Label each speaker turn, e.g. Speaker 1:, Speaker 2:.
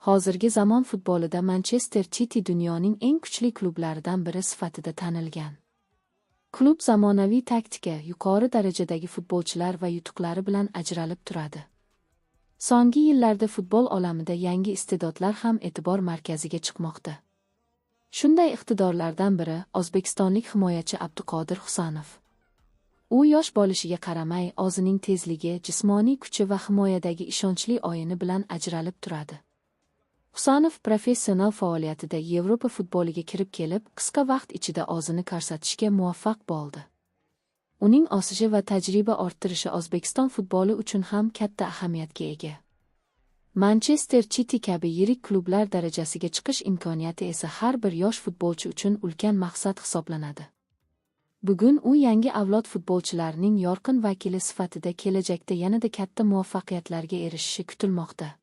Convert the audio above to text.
Speaker 1: Hozirgi zamon futbolida Manchester City dunyoning eng kuchli klublaridan biri sifatida tanilgan. Klub zamonaviy taktika, yuqori darajadagi futbolchilar va yutuqlari bilan ajralib turadi. So'nggi yillarda futbol olamida yangi iste'dodlar ham e'tibor markaziga chiqmoqda. Shunday iqtidorlardan biri o'zbekistonlik himoyachi Abduqodir Husanov. U yosh bo'lishiga qaramay, o'zining tezligi, jismoniy kuchi va himoyadagi ishonchli o'yini bilan ajralib turadi. Husanov professional faoliyatida Yevropa futboliga kirib kelib, qisqa vaqt ichida o'zini ko'rsatishga muvaffaq bo'ldi. Uning o'sishi va tajriba orttirishi O'zbekiston futboli uchun ham katta ahamiyatga ega. Manchester City kabi yirik klublar darajasiga chiqish imkoniyati esa har bir yosh futbolchi uchun ulkan maqsad hisoblanadi. Bugun u yangi avlod futbolchilarining yorqin vakili sifatida kelajakda yanada katta muvaffaqiyatlarga erishishi kutilmoqda.